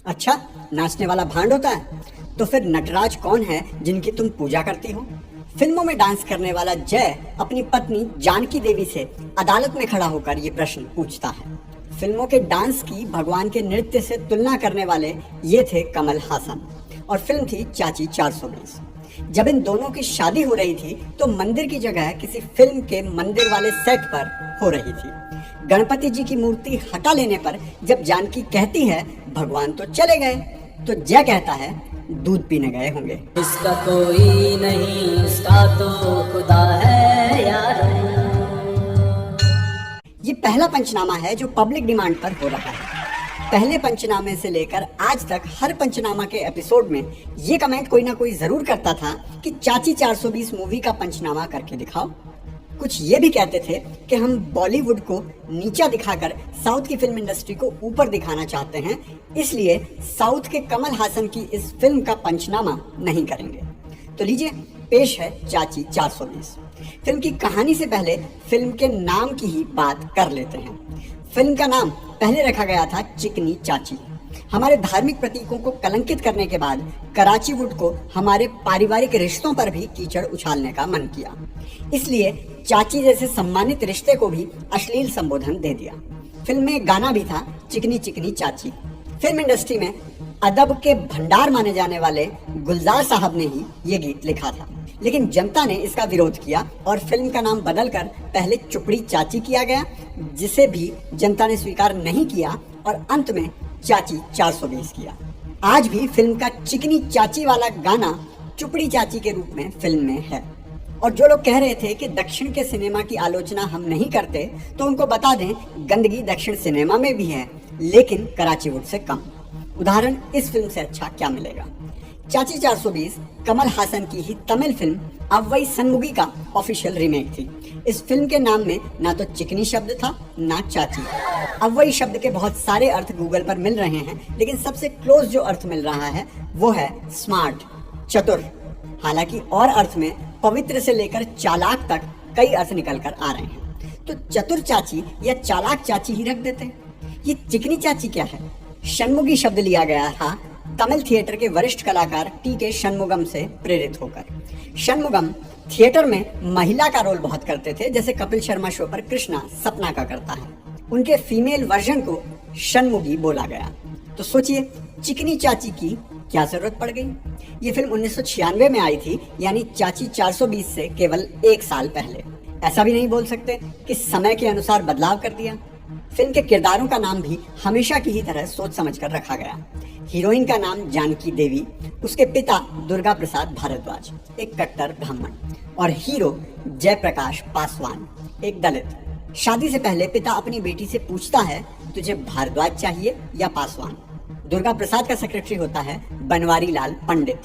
अच्छा, नाचने वाला भांड होता है? तो फिर नटराज कौन है जिनकी तुम पूजा करती हो? फिल्मों में डांस करने वाला जय अपनी पत्नी जानकी देवी से अदालत में खड़ा होकर ये प्रश्न पूछता है। फिल्मों के डांस की भगवान के नृत्य से तुलना करने वाले ये थे कमल हासन और फिल्म थी चाची 420। जब इन दोनों की शादी हो रही थी तो मंदिर की जगह किसी फिल्म के मंदिर वाले सेट पर हो रही थी। गणपति जी की मूर्ति हटा लेने पर जब जानकी कहती है भगवान तो चले गए, तो जय कहता है दूध पीने गए होंगे। इसका कोई नहीं, उसका तो खुदा है यार। ये पहला पंचनामा है जो पब्लिक डिमांड पर हो रहा है। पहले पंचनामे से लेकर आज तक हर पंचनामा के एपिसोड में ये कमेंट कोई ना कोई जरूर करता था कि चाची 420 मूवी का पंचनामा करके दिखाओ। कुछ ये भी कहते थे कि हम बॉलीवुड को नीचा दिखाकर साउथ की फिल्म इंडस्ट्री को ऊपर दिखाना चाहते हैं, इसलिए साउथ के कमल हासन की इस फिल्म का पंचनामा नहीं करेंगे। तो लीजिए पेश है चाची 420। फिल्म की कहानी से पहले फिल्म के नाम की ही बात कर लेते हैं। फिल्म का नाम पहले रखा गया था चिकनी चाची। हमारे धार्मिक प्रतीकों को कलंकित करने के बाद कराची वुड को हमारे पारिवारिक रिश्तों पर भी कीचड़ उछालने का मन किया, इसलिए चाची जैसे सम्मानित रिश्ते को भी अश्लील संबोधन दे दिया। फिल्म में गाना भी था चिकनी चिकनी चाची। फिल्म इंडस्ट्री में अदब के भंडार माने जाने वाले गुलजार साहब ने ही ये गीत लिखा था, लेकिन जनता ने इसका विरोध किया और फिल्म का नाम बदलकर पहले चुपड़ी चाची किया गया, जिसे भी जनता ने स्वीकार नहीं किया और अंत में चाची 420 किया। आज भी फिल्म का चिकनी चाची वाला गाना चुपड़ी चाची के रूप में फिल्म में है। और जो लोग कह रहे थे कि दक्षिण के सिनेमा की आलोचना हम नहीं करते, तो उनको बता दें गंदगी दक्षिण सिनेमा में भी है, लेकिन कराची वुड से कम। उदाहरण इस फिल्म से अच्छा क्या मिलेगा? चाची 420 कमल हासन की ही तमिल फिल्म अव्वई सन्मुगी का ऑफिशियल रीमेक थी। इस फिल्म के नाम में ना तो चिकनी शब्द था ना चाची। अव्वई शब्द के बहुत सारे अर्थ गूगल पर मिल रहे हैं, लेकिन सबसे क्लोज जो अर्थ मिल रहा है वो है स्मार्ट, चतुर। हालांकि और अर्थ में पवित्र से लेकर चालाक तक कई अर्थ निकल कर आ रहे हैं, तो चतुर चाची या चालाक चाची ही रख देते हैं। ये चिकनी चाची क्या है? षणमुगी शब्द लिया गया था तमिल थिएटर के वरिष्ठ कलाकार टी.के. षणमुगम से प्रेरित होकर। षणमुगम थिएटर में महिला का रोल बहुत करते थे, जैसे कपिल शर्मा शो पर कृष्णा सपना का करता है। उनके फीमेल वर्जन को षणमुगी बोला गया। तो सोचिए चिकनी चाची की क्या जरूरत पड़ गई? ये फिल्म 1996 में आई थी, यानी चाची 420 से केवल 1 साल पहले। ऐसा भी नहीं बोल सकते कि समय के अनुसार बदलाव कर दिया। फिल्म के किरदारों का नाम भी हमेशा की ही तरह सोच समझकर रखा गया। हीरोइन का नाम जानकी देवी, उसके पिता दुर्गा प्रसाद भारद्वाज, एक कट्टर ब्राह्मण, और हीरो जयप्रकाश पासवान, एक दलित। शादी से पहले पिता अपनी बेटी से पूछता है तुझे भारद्वाज चाहिए या पासवान? दुर्गा प्रसाद का सेक्रेटरी होता है बनवारी लाल पंडित।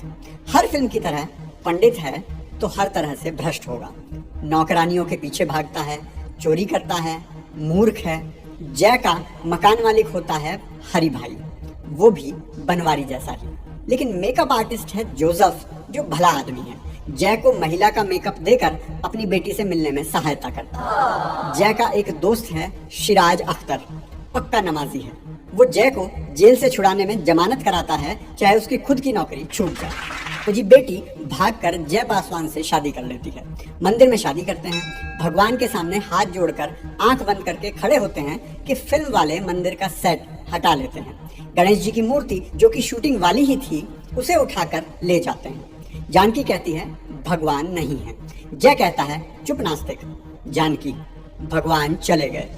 हर फिल्म की तरह पंडित है तो हर तरह से भ्रष्ट होगा। नौकरानियों के पीछे भागता है, चोरी करता है, मूर्ख है। जय का मकान मालिक होता है हरि भाई, वो भी बनवारी जैसा ही। लेकिन मेकअप आर्टिस्ट है जोसेफ, जो भला आदमी है। जय को महिला का मेकअप देकर अपनी बेटी से मिलने में सहायता करता है। जय का एक दोस्त है शिराज अख्तर, पक्का नमाजी है। वो जय को जेल से छुड़ाने में जमानत कराता है, चाहे उसकी खुद की नौकरी छूट जाए। तो जी बेटी भागकर जय पासवान से शादी कर लेती है। मंदिर में शादी करते हैं। भगवान के सामने हाथ जोड़कर आंख बंद करके खड़े होते हैं कि फिल्म वाले मंदिर का सेट हटा लेते हैं। गणेश जी की मूर्ति जो कि शूटिंग वाली ही थी, उसे उठाकर ले जाते हैं। जानकी कहती है भगवान नहीं है। जय कहता है चुप नास्तिक। जानकी भगवान चले गए।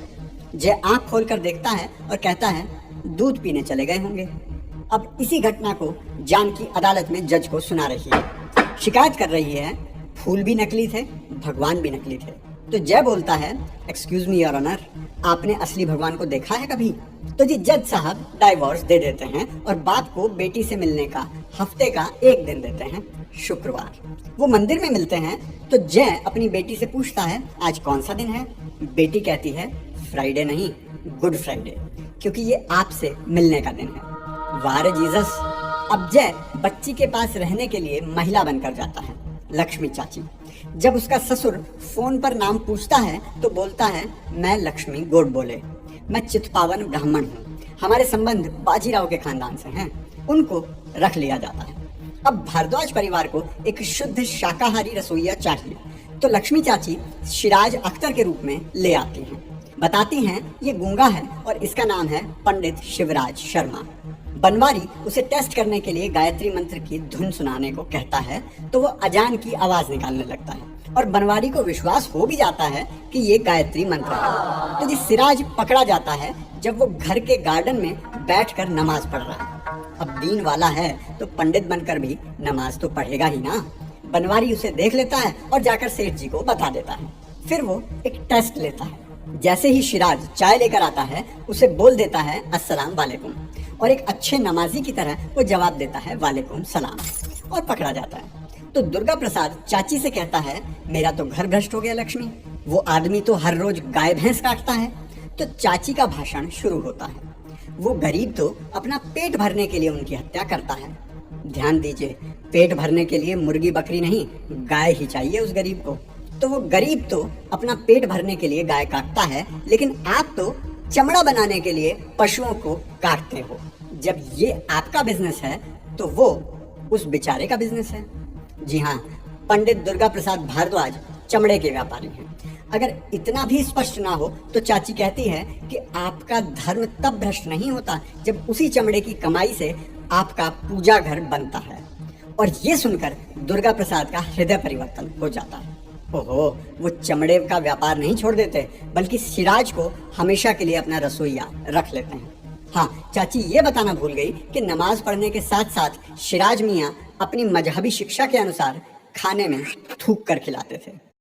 जय आंख खोलकर देखता है और कहता है दूध पीने चले गए होंगे। अब इसी घटना को जानकी अदालत में जज को सुना रही है। शिकायत कर रही है फूल भी नकली थे, भगवान भी नकली थे। तो जय बोलता है एक्सक्यूज मी योर ऑनर, आपने असली भगवान को देखा है कभी? तो जी जज साहब डाइवोर्स दे देते हैं और बाप को बेटी से मिलने का हफ्ते का 1 दिन देते हैं, शुक्रवार। वो मंदिर में मिलते हैं तो जय अपनी बेटी से पूछता है आज कौन सा दिन है? बेटी कहती है फ्राइडे नहीं, गुड फ्राइडे, क्योंकि ये आपसे मिलने का दिन है। वाह रे जीसस। अब जय बच्ची के पास रहने के लिए महिला बनकर जाता है, लक्ष्मी चाची। जब उसका ससुर फोन पर नाम पूछता है तो बोलता है मैं लक्ष्मी गोड बोले, मैं चितपावन ब्राह्मण हूँ। हमारे संबंध बाजीराव के खानदान से हैं, उनको रख लिया जाता है। अब भारद्वाज परिवार को एक शुद्ध शाकाहारी रसोइया चाहिए, तो लक्ष्मी चाची सिराज अख्तर के रूप में ले आती हैं। बताती हैं ये गूंगा है और इसका नाम है पंडित शिवराज शर्मा। बनवारी उसे टेस्ट करने के लिए गायत्री मंत्र की धुन सुनाने को कहता है, तो वो अजान की आवाज निकालने लगता है और बनवारी को विश्वास हो भी जाता है कि ये गायत्री मंत्र है। तो ये सिराज पकड़ा जाता है जब वो घर के गार्डन में बैठकर नमाज पढ़ रहा है। अब दीन वाला है तो पंडित बनकर भी नमाज तो पढ़ेगा ही ना। बनवारी उसे देख लेता है और जाकर सेठ जी को बता देता है। फिर वो एक टेस्ट लेता है। जैसे ही सिराज चाय लेकर आता है, उसे बोल देता है अस्सलाम वालेकुम, और एक अच्छे नमाजी की तरह वो जवाब देता है वालेकुम सलाम, और पकड़ा जाता है। तो दुर्गा प्रसाद चाची से कहता है मेरा तो घर भ्रष्ट हो गया लक्ष्मी, वो आदमी तो हर रोज गाय भैंस काटता है। तो चाची का भाषण शुरू होता है। वो गरीब तो अपना पेट भरने के लिए उनकी हत्या करता है। ध्यान दीजिए, पेट भरने के लिए मुर्गी बकरी नहीं, गाय ही चाहिए उस गरीब को। तो वो गरीब तो अपना पेट भरने के लिए गाय काटता है, लेकिन आप तो चमड़ा बनाने के लिए पशुओं को काटते हो। जब ये आपका बिजनेस है तो वो उस बेचारे का बिजनेस है। जी हाँ, पंडित दुर्गा प्रसाद भारद्वाज चमड़े के व्यापारी हैं। अगर इतना भी स्पष्ट ना हो तो चाची कहती है कि आपका धर्म तब भ्रष्ट नहीं होता जब उसी चमड़े की कमाई से आपका पूजा घर बनता है। और ये सुनकर दुर्गा प्रसाद का हृदय परिवर्तन हो जाता है। ओहो, वो चमड़े का व्यापार नहीं छोड़ देते, बल्कि सिराज को हमेशा के लिए अपना रसोइया रख लेते हैं। हाँ, चाची ये बताना भूल गई कि नमाज पढ़ने के साथ साथ सिराज मियाँ अपनी मजहबी शिक्षा के अनुसार खाने में थूक कर खिलाते थे।